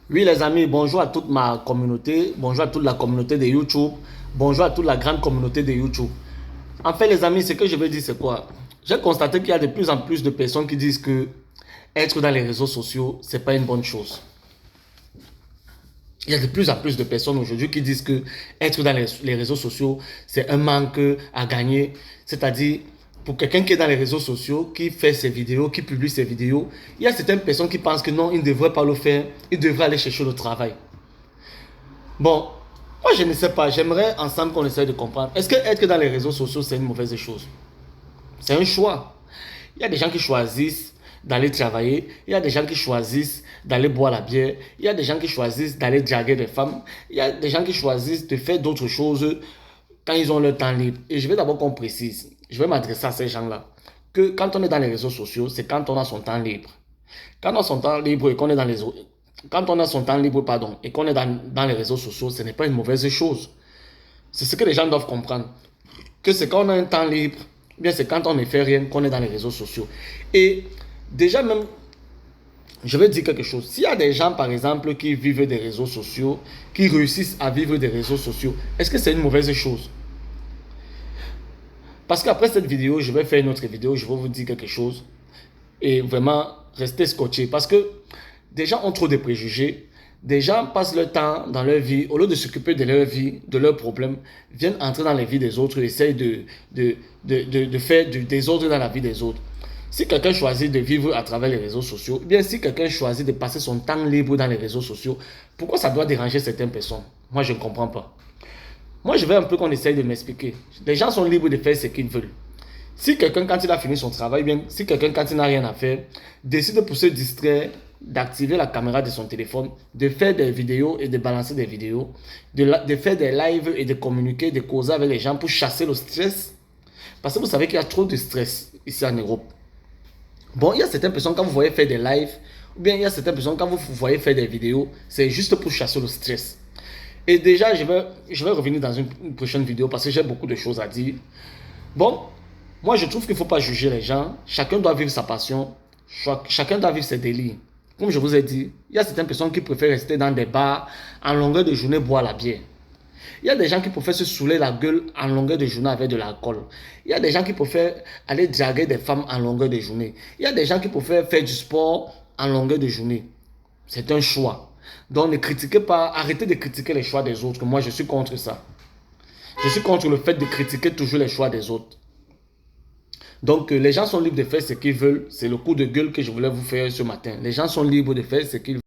Oui les amis, bonjour à toute ma communauté, bonjour à toute la communauté de YouTube, bonjour à toute la grande communauté de YouTube. En fait les amis, ce que je veux dire c'est quoi? J'ai constaté qu'il y a de plus en plus de personnes qui disent que être dans les réseaux sociaux, c'est pas une bonne chose. Il y a de plus en plus de personnes aujourd'hui qui disent que être dans les réseaux sociaux, c'est un manque à gagner. C'est-à-dire, pour quelqu'un qui est dans les réseaux sociaux, qui fait ses vidéos, qui publie ses vidéos, il y a certaines personnes qui pensent que non, il ne devrait pas le faire, il devrait aller chercher le travail. Bon, moi je ne sais pas, j'aimerais ensemble qu'on essaye de comprendre. Est-ce que être dans les réseaux sociaux, c'est une mauvaise chose? C'est un choix. Il y a des gens qui choisissent d'aller travailler, il y a des gens qui choisissent d'aller boire la bière, il y a des gens qui choisissent d'aller draguer des femmes, il y a des gens qui choisissent de faire d'autres choses quand ils ont leur temps libre. Et je vais d'abord qu'on précise, je vais m'adresser à ces gens-là, que quand on est dans les réseaux sociaux, c'est quand on a son temps libre. Quand on a son temps libre et qu'on est dans les quand on a son temps libre, pardon, et qu'on est dans les réseaux sociaux, ce n'est pas une mauvaise chose. C'est ce que les gens doivent comprendre. Que c'est quand on a un temps libre, bien c'est quand on ne fait rien qu'on est dans les réseaux sociaux. Et déjà même, je vais dire quelque chose. S'il y a des gens, par exemple, qui vivent des réseaux sociaux, qui réussissent à vivre des réseaux sociaux, est-ce que c'est une mauvaise chose? Parce qu'après cette vidéo, je vais faire une autre vidéo, je vais vous dire quelque chose. Et vraiment, restez scotché. Parce que des gens ont trop de préjugés. Des gens passent leur temps dans leur vie, au lieu de s'occuper de leur vie, de leurs problèmes, viennent entrer dans les vies des autres, essayent de faire du désordre dans la vie des autres. Si quelqu'un choisit de vivre à travers les réseaux sociaux, ou bien si quelqu'un choisit de passer son temps libre dans les réseaux sociaux, pourquoi ça doit déranger certaines personnes? Moi, je ne comprends pas. Moi, je veux un peu qu'on essaye de m'expliquer. Les gens sont libres de faire ce qu'ils veulent. Si quelqu'un, quand il a fini son travail, bien, si quelqu'un, quand il n'a rien à faire, décide pour se distraire, d'activer la caméra de son téléphone, de faire des vidéos et de balancer des vidéos, de faire des lives et de communiquer, de causer avec les gens pour chasser le stress. Parce que vous savez qu'il y a trop de stress ici en Europe. Bon, il y a certaines personnes, quand vous voyez faire des lives, ou bien il y a certaines personnes, quand vous voyez faire des vidéos, c'est juste pour chasser le stress. Et déjà, je vais revenir dans une prochaine vidéo parce que j'ai beaucoup de choses à dire. Bon, moi je trouve qu'il ne faut pas juger les gens. Chacun doit vivre sa passion. Chacun doit vivre ses délires. Comme je vous ai dit, il y a certaines personnes qui préfèrent rester dans des bars en longueur de journée boire la bière. Il y a des gens qui préfèrent se saouler la gueule en longueur de journée avec de l'alcool. Il y a des gens qui préfèrent aller draguer des femmes en longueur de journée. Il y a des gens qui préfèrent faire du sport en longueur de journée. C'est un choix. Donc ne critiquez pas, arrêtez de critiquer les choix des autres. Moi je suis contre ça. Je suis contre le fait de critiquer toujours les choix des autres. Donc les gens sont libres de faire ce qu'ils veulent. C'est le coup de gueule que je voulais vous faire ce matin. Les gens sont libres de faire ce qu'ils veulent.